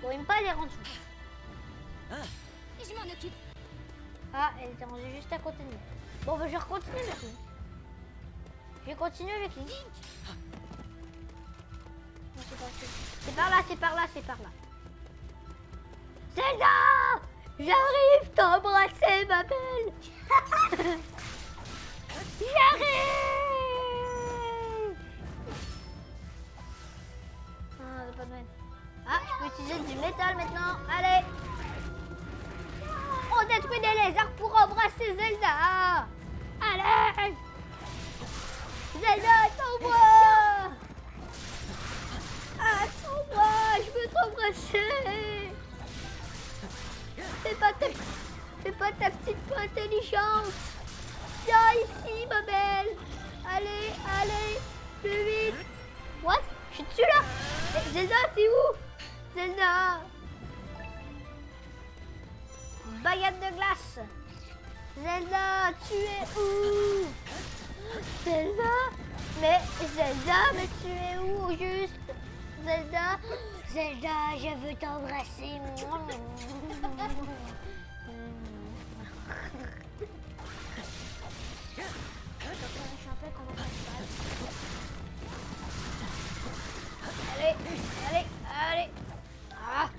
Bon, il me pas les rendre sous. Je m'en occupe. Ah, elle était rangée juste à côté de nous. Bon, bah, je vais continuer avec Link. Je vais continuer avec Link. Non, c'est pas possible. C'est par là, c'est par là, c'est par là. Zelda! J'arrive t'embrasser, ma belle! J'arrive! Ah, c'est pas de même. Ah, je peux utiliser du métal maintenant. Allez! On détruit des lézards pour embrasser Zelda! Allez! Zelda, attends-moi! Attends-moi! Je veux t'embrasser! Fais pas ta petite peu intelligente! Viens ici, ma belle! Allez, allez! Plus vite! What? Je suis dessus là! Eh, Zelda, t'es où? Zelda! Baguette de glace. Zelda, tu es où? Zelda? Mais Zelda, mais tu es où au juste? Zelda? Zelda, je veux t'embrasser. Allez, allez, allez. Ah.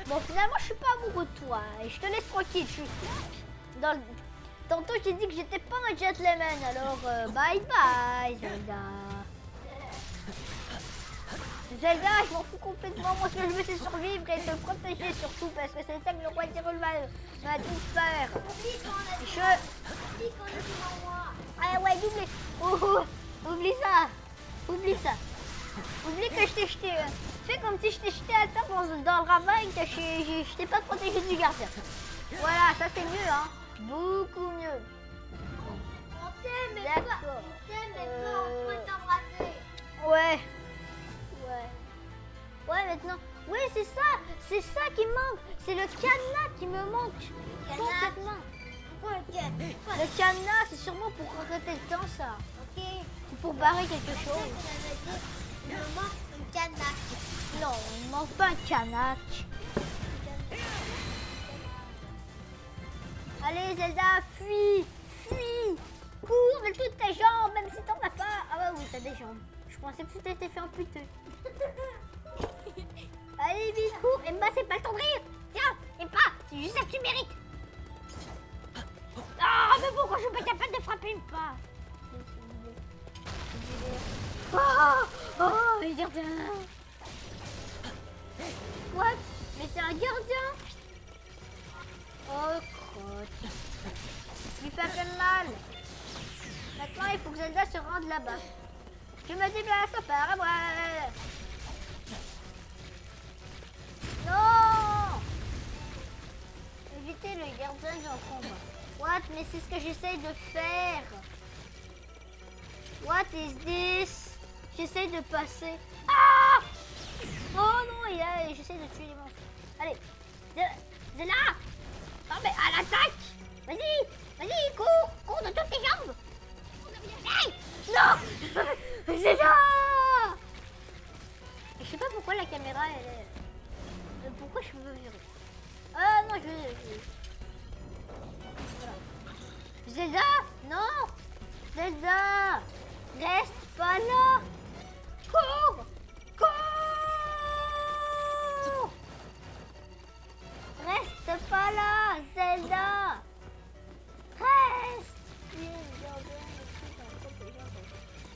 Bon, finalement, je suis pas amoureux de toi et je te laisse tranquille. Je suis Tantôt, j'ai dit que j'étais pas un gentleman, alors bye bye, Zelda. Zelda, je m'en fous complètement. Moi, ce que je veux, c'est survivre et te protéger surtout parce que c'est ça que le roi Hyrule va tout faire. Oublie qu'on a dit qu'on est devant moi. Ah ouais, oublie ça. Oublie ça. Oublie que je t'ai jeté. Fais comme si je t'ai jeté à terre dans le ravin et que je t'ai pas protégé du gardien. Voilà, ça c'est mieux, hein. Beaucoup mieux. On t'aime, mais D'accord. toi, on t'aime, mais toi, on peut t'embrasser. Ouais. Ouais, maintenant. Oui, c'est ça qui manque. C'est le cadenas qui me manque. Complètement. Pourquoi le thème? Le cadenas, c'est sûrement pour arrêter le temps, ça. Ok. Ou pour barrer quelque chose. Ça veut dire qu'il me manque une canaque. Non, il ne manque pas un canac. Allez, Zelda, fuis. Fuis. Cours de toutes tes jambes, même si t'en as pas. Ah ouais, oui, t'as des jambes. Je pensais que tu t'étais fait amputer. Allez, vite, cours. Emma, c'est pas le temps de rire. Tiens, Emma, c'est juste ça que tu mérites. Ah, mais pourquoi je suis pas capable de frapper Emma? Oh, le gardien. What? Mais c'est un gardien. Oh, crotte. Il fait plein de mal. Maintenant, il faut que Zelda se rende là-bas. Je me déplace au paraboile. Non! Évitez le gardien en combat. What? Mais c'est ce que j'essaye de faire. What is this? J'essaye de passer. Ah! Oh non, j'essaie de tuer les monstres. Allez, Zelda! Non mais à l'attaque! Vas-y, cours de toutes tes jambes! Hey! Non! Zelda! Je sais pas pourquoi la caméra elle est... Pourquoi je veux virer? Ah non, voilà. Zelda! Non! Zelda! Reste pas là! Cours! Reste pas là, Zelda! Reste!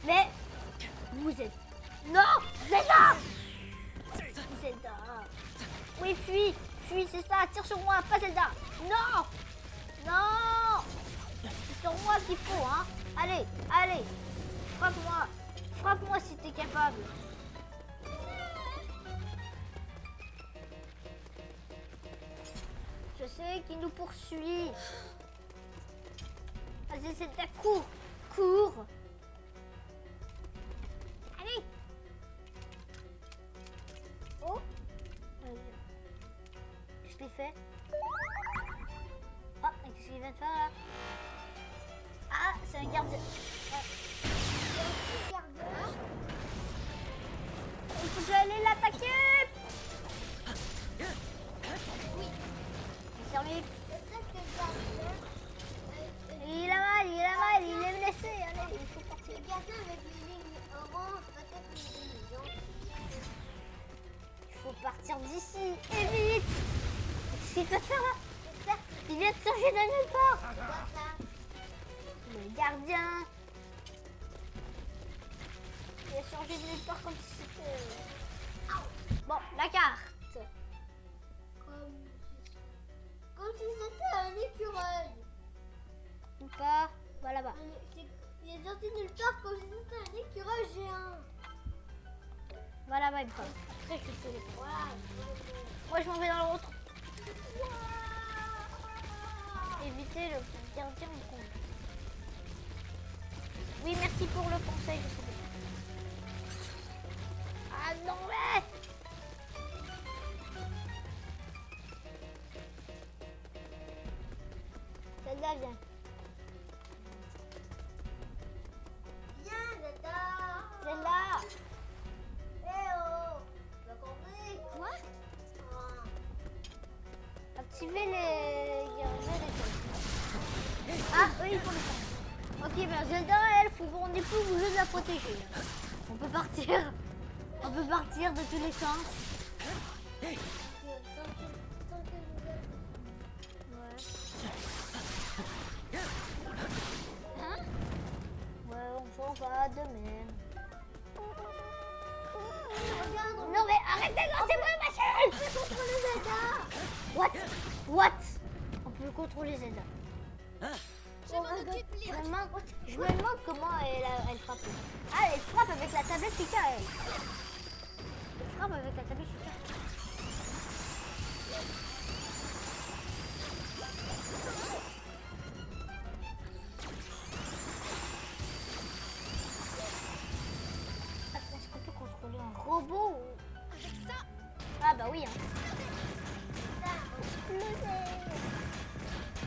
Mais vous êtes... Non! Zelda! Zelda! Oui, fuis, c'est ça, tire sur moi, pas Zelda! Non! Non! C'est sur moi qu'il faut, hein! Allez! Frappe-moi si t'es capable! Je sais qu'il nous poursuit. Vas-y, c'est ta cours. Allez. Oh. Qu'est-ce qu'il fait? Ah, qu'est-ce qu'il vient de faire là? Ah, c'est un gardien. Il faut que j'aille l'attaquer. Servi. Il a mal, il est blessé. Allez, il faut partir. Le gardien avec les lignes orange, peut-être les lignes jaunes. Il faut partir d'ici, et vite. Qu'est-ce qu'il fait faire là? Il vient de surgir de nulle part. Le gardien. Il a surgi de nulle part comme si c'était... Bon, la carte. Comme si c'était un écureuil. Ou pas? Va là-bas. Il est sorti de nulle part comme si c'était un écureuil géant. Va là-bas, il me parle. Après, je te les... Moi, je m'en vais dans l'autre. Évitez le gardien en compte. Oui, merci pour le conseil, je sais pas. Ah non, mais... Zelda, viens. Viens, Zelda. Zelda. Eh oh. Tu as compris? Quoi? Activez les gardiens des choses. Ah, eux, ils font le temps. Ok, ben Zelda, elle, on n'est plus obligé de la protéger. On peut partir. On peut partir de tous les sens. Ouais. Hein? Ouais, on s'en va de même. Regarde, Non mais arrêtez de lancer moi ma chaîne. on peut contrôler Zelda. What? On peut contrôler Zelda. Je m'en occupe, Je Link. me demande comment elle frappe. Ah, elle frappe avec la tablette Chica, elle. Elle frappe avec la tablette Chica. Attends, est-ce qu'on peut contrôler un robot ou... Avec ça, Ah bah oui, hein.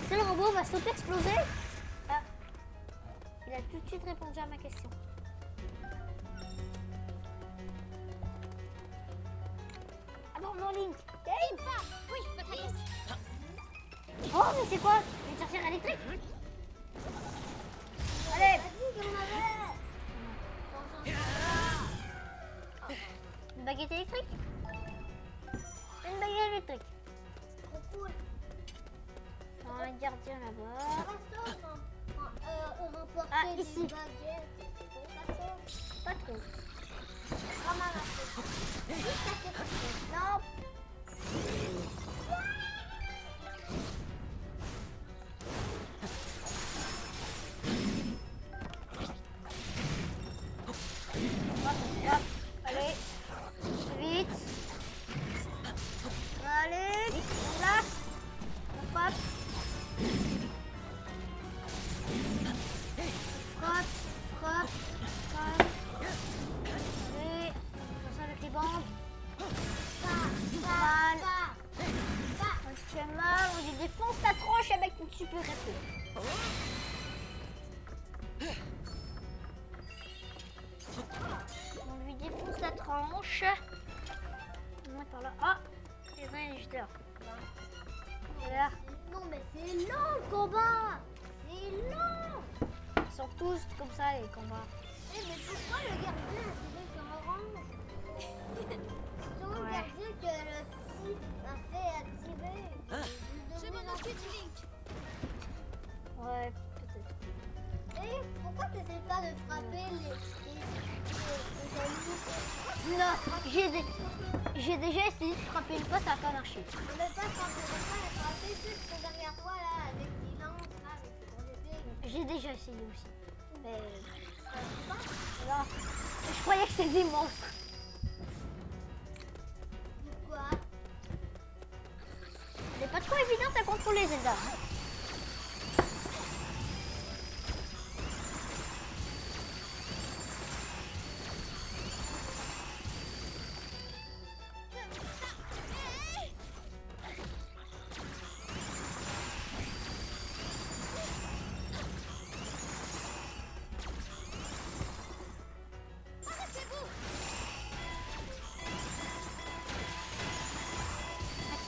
C'est le robot va s'auto-exploser. Ah. Il a tout de suite répondu à ma question. Ah bon, mon Link. Hey. oui, votre Alice. Oh, mais c'est quoi? Une sorcière électrique? Allez, qu'on avait. Une baguette électrique. Une baguette électrique. Trop cool. Un gardien là-bas. Remporter Ah, des ici. baguettes. Pas trop. Pas mal un peu. Juste à côté. Non. Hop, allez, vite. Allez, on lâche. On frappe. Frappe, frappe, frappe. Allez, on fait ça avec les bandes. Mal. On se fait mal, on lui défonce la tronche avec une super épée. On lui défonce la tranche. On est par là. Ah, il y en a un juste là. Là. Non mais c'est long le combat. C'est long. Ils sont tous comme ça les combats. Eh mais pourquoi le gardien c'est en orange? C'est le Ouais. gardien que le psy m'a fait activer. Je m'en occupe, Link. Ouais, peut-être. Et pourquoi tu n'essaies pas de frapper les Non, j'ai déjà essayé de frapper une fois, ça n'a pas marché. on ne veut pas frapper juste derrière toi là avec des lances là, avec ton épée. J'ai déjà essayé aussi. Mais non, je croyais que c'était des monstres. Pourquoi? Elle n'est pas trop évidente à contrôler Zelda. Hein.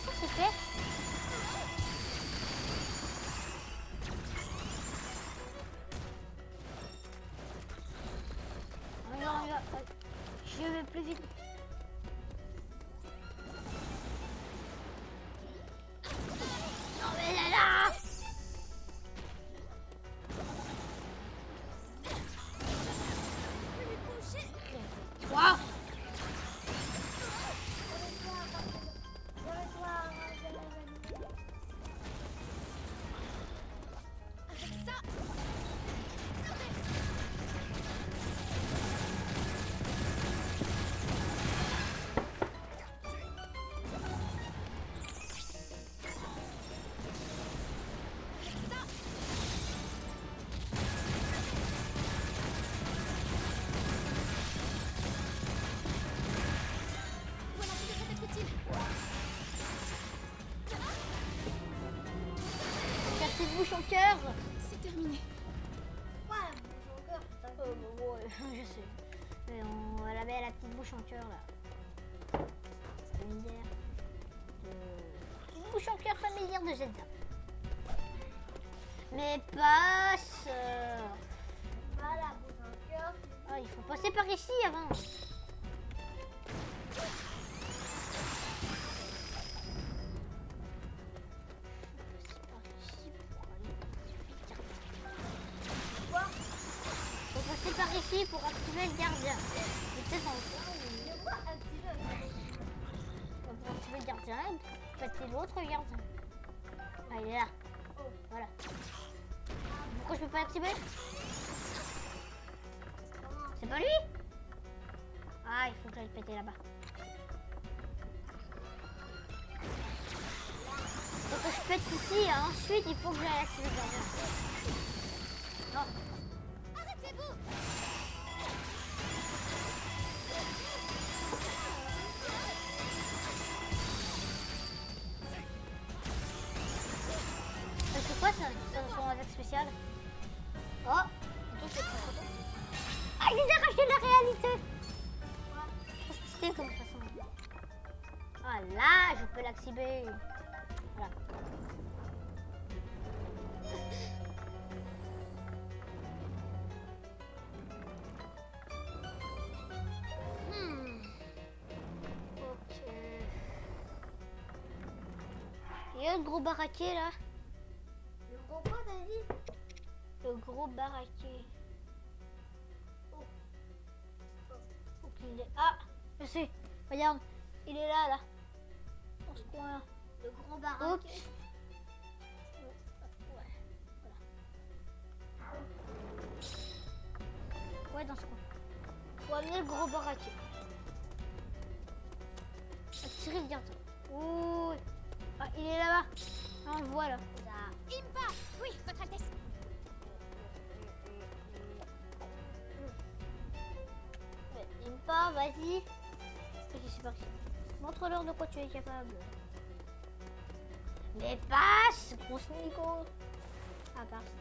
Qu'est-ce que c'est fait? Regarde, je vais plus vite. Non mais là là! Toi! Voilà, ça devrait être utile. Ta petite bouche en cœur. C'est terminé. Pourquoi la bouche en cœur, putain? Ouais, je sais. Mais elle avait la petite bouche en cœur là. Familière. Petite bouche en cœur familière de Zelda. Mais passe. Pas la bouche en cœur. Ah, il faut passer par ici avant. Faut passer par ici pour activer le gardien. Il est peut-être en Je vois un petit peu. pour activer le gardien, passer l'autre gardien. Ah, il est là. Voilà. Pourquoi je peux pas l'activer? C'est pas lui? Ah, il faut que j'aille péter là-bas. Faut que je pète ici, hein. Ensuite il faut que j'aille activer le gardien. Non. Arrêtez-vous. C'est quoi ça? C'est son attaque spéciale? Oh! Attends, c'est quoi? Ah, il les a rachetés de la réalité! C'est stylé comme façon. Ah là, je peux l'activer. Voilà. Regarde le gros baraquet là. Le gros quoi t'as dit? Le gros baraquet. Faut qu'il est... Ah, je sais. Regarde, il est là, là. Dans ce coin-là. Le gros baraque. Oups. Ouais, dans ce coin. Faut amener le gros baraquet. Attirer le gardien. Ouh. Ah, il est là-bas. Ah, on le voit là. Impa! Oui, Votre Altesse. Impa, vas-y. Ok, c'est parti. Montre-leur de quoi tu es capable. Mais passe, grosse Nico. Ah, passe.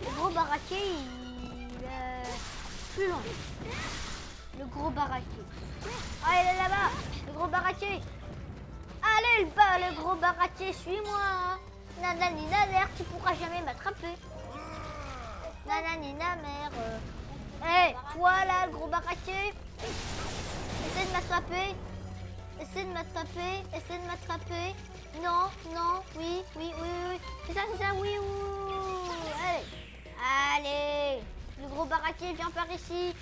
Le gros baraquet, il est plus loin. Le gros baraquet. Ah, il est là-bas. Le gros baraquet. Allez, le gros baraquet, suis-moi. Hein. Nanani naner, tu pourras jamais m'attraper. Nanani naner. Hé, voilà le gros baraquet. Essaie de m'attraper. Essaie de m'attraper. Essaie de m'attraper. Non, non, oui, oui, oui, oui. C'est ça, oui, oui. Allez. Allez. Le gros baraquet, viens par ici.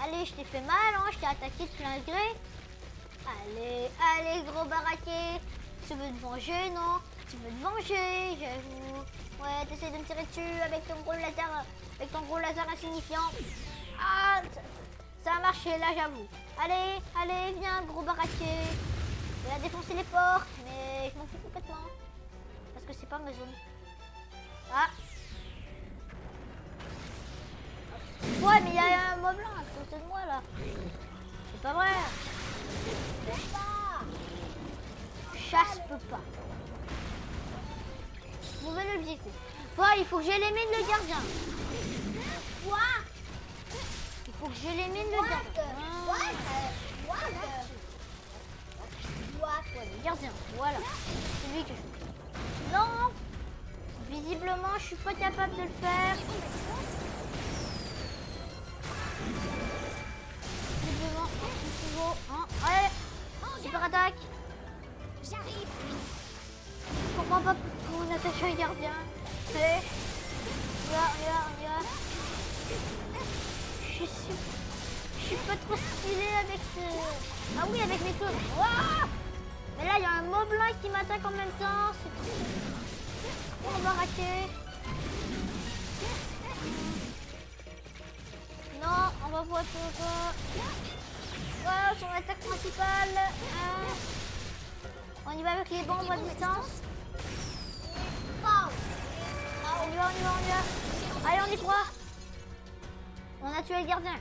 Allez, je t'ai fait mal, hein. Je t'ai attaqué de plein gré. Allez, allez, gros baraquet. Tu veux te venger, non? Tu veux te venger, j'avoue. Ouais, t'essaies de me tirer dessus avec ton gros laser insignifiant. Ah, ça a marché, là, j'avoue. Allez, allez, viens, gros baraquet. Je vais défoncer les portes, mais je m'en fous complètement. Parce que c'est pas ma zone. Ah. Ouais, mais il y a un mob blanc à côté de moi, là. C'est pas vrai. Chasse peut pas. Nouvel objectif. Ouais, il faut que j'élimine le gardien. Quoi? Il faut que j'élimine le gardien. Ouais, le gardien. Voilà. C'est lui que je... Non. Visiblement, je suis pas capable de le faire. Visiblement, toujours. Hein. Allez. Super attaque. J'arrive. Je comprends pas pourquoi on attache un gardien. Allez. On y va. Je suis pas trop stylé avec ce... Ah oui, avec mes clones. Wow. Mais là, il y a un mob blanc qui m'attaque en même temps. C'est trop baraqué. Non, on va voir tout ça. Wow, son attaque principale. On y va avec les bombes à distance. On y va. Allez, on y croit. On a tué le gardien.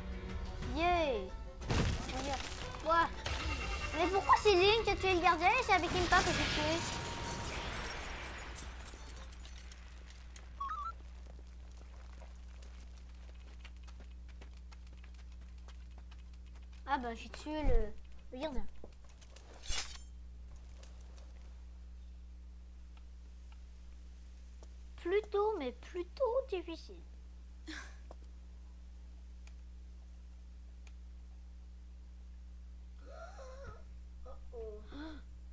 Yeah. On y va. Ouais. Mais pourquoi c'est Link qui a tué le gardien et c'est avec Impa que j'ai tué? Ah bah j'ai tué le gardien. Plutôt difficile.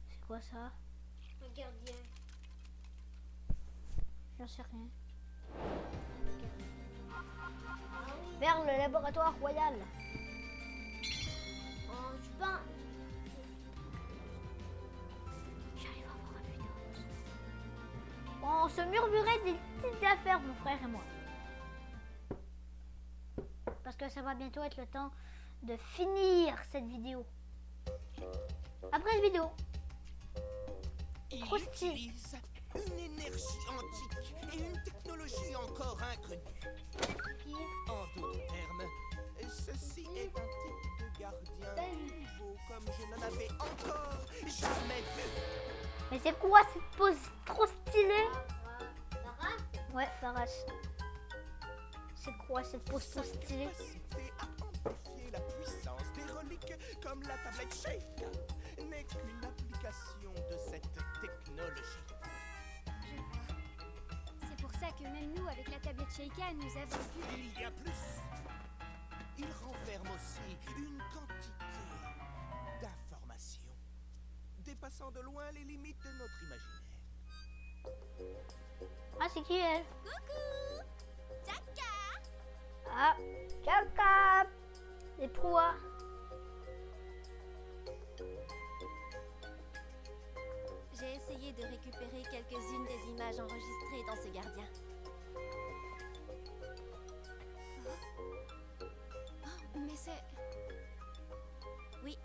C'est quoi ça? Un gardien. J'en sais rien. Vers le laboratoire royal. Je pense. J'arrive à voir un vidéo. On se murmurait des petites affaires, mon frère et moi. Parce que ça va bientôt être le temps de finir cette vidéo. Après cette vidéo. Trop stylé. Utilise une énergie antique et une technologie encore inconnue. En d'autres termes, ceci est un type de gardien nouveau comme je n'en avais encore jamais vu. Mais c'est quoi cette pose trop stylée? Farah? Ouais, Faras. C'est quoi cette pose trop stylée? Capacité à amplifier la puissance des reliques comme la tablette Sheikah n'est qu'une application de cette technologie. C'est pour ça que même nous, avec la tablette Sheikah, nous avons vu... Il y a plus. il renferme aussi une quantité d'informations dépassant de loin les limites de notre imaginaire. Ah, c'est qui elle? Coucou! Jacka! Ah, Jacka! Les proies. J'ai essayé de récupérer quelques-unes des images enregistrées dans ce gardien. Oh, mais c'est... Oui,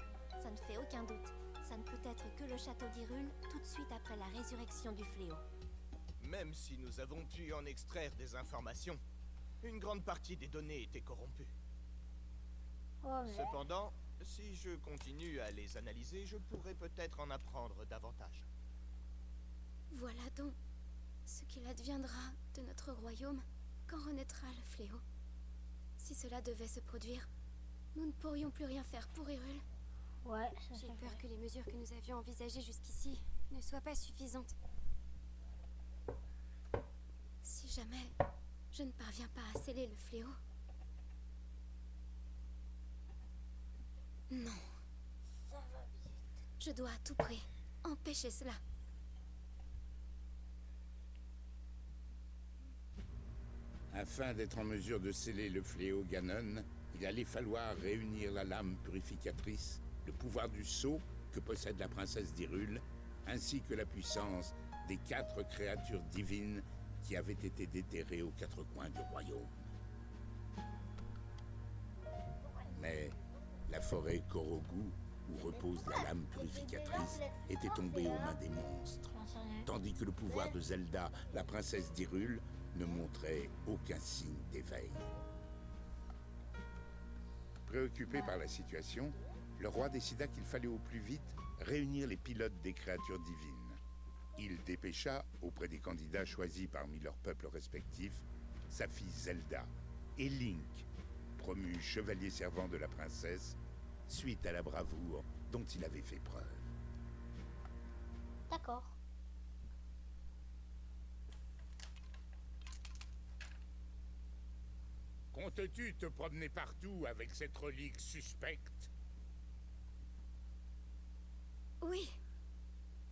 ça ne fait aucun doute. Ça ne peut être que le château d'Hyrule tout de suite après la résurrection du fléau. Même si nous avons pu en extraire des informations, une grande partie des données étaient corrompues. Oh, mais... Cependant, si je continue à les analyser, je pourrais peut-être en apprendre davantage. Voilà donc ce qu'il adviendra de notre royaume quand renaîtra le fléau. Si cela devait se produire, nous ne pourrions plus rien faire pour Hyrule. Ouais, ça J'ai c'est peur vrai. que les mesures que nous avions envisagées jusqu'ici ne soient pas suffisantes. Si jamais je ne parviens pas à sceller le fléau... Non. Je dois à tout prix empêcher cela. Afin d'être en mesure de sceller le fléau Ganon, il allait falloir réunir la lame purificatrice, le pouvoir du sceau que possède la princesse d'Hyrule, ainsi que la puissance des 4 créatures divines qui avaient été déterrées aux 4 coins du royaume. Mais la forêt Korogu, où repose la lame purificatrice, était tombée aux mains des monstres, J'en sais rien. tandis que le pouvoir de Zelda, la princesse d'Hyrule, ne montrait aucun signe d'éveil. Préoccupé par la situation, le roi décida qu'il fallait au plus vite réunir les pilotes des créatures divines. Il dépêcha, auprès des candidats choisis parmi leurs peuples respectifs, sa fille Zelda et Link, promu chevalier servant de la princesse, suite à la bravoure dont il avait fait preuve. D'accord. Comptes-tu te promener partout avec cette relique suspecte? Oui.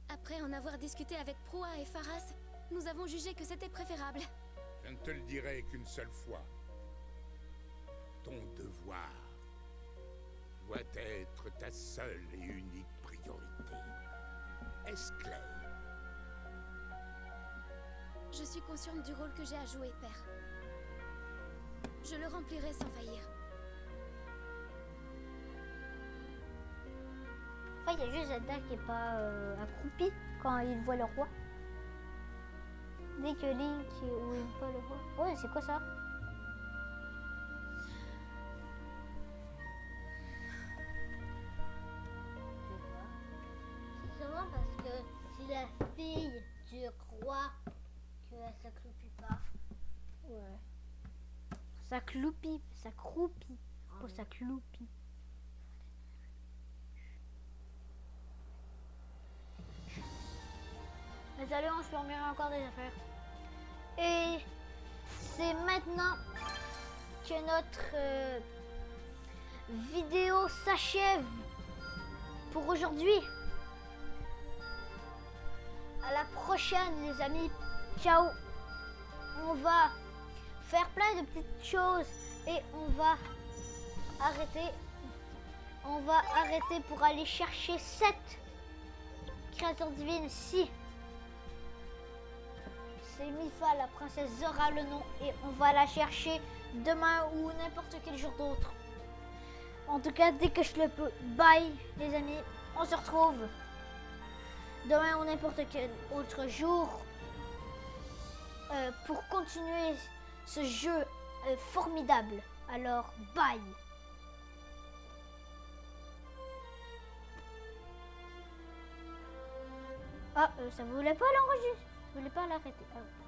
Après en avoir discuté avec Proa et Faras, nous avons jugé que c'était préférable. Je ne te le dirai qu'une seule fois. Ton devoir doit être ta seule et unique priorité. Est-ce clair? Je suis consciente du rôle que j'ai à jouer, père. Je le remplirai sans faillir. Enfin, il y a juste Zelda qui est pas accroupie quand il voit le roi. Dès que Link ou il voit le roi. Ouais, c'est quoi ça? C'est sûrement parce que si la fille, tu crois qu'elle s'accroupit pas. Ouais. Ça cloupie, ça croupit. Oh, ça cloupie. Mais allez, on se remet encore des affaires. Et c'est maintenant que notre vidéo s'achève pour aujourd'hui. À la prochaine, les amis. Ciao. On va faire plein de petites choses et on va arrêter. On va arrêter pour aller chercher 7 créatures divines. Si c'est Mipha, la princesse Zora le nom, et on va la chercher demain ou n'importe quel jour d'autre. En tout cas, dès que je le peux. Bye les amis, on se retrouve demain ou n'importe quel autre jour pour continuer ce jeu formidable. Alors, bye. Ah, ça voulait pas l'enregistrer. Ça voulait pas l'arrêter. Ah, ouais.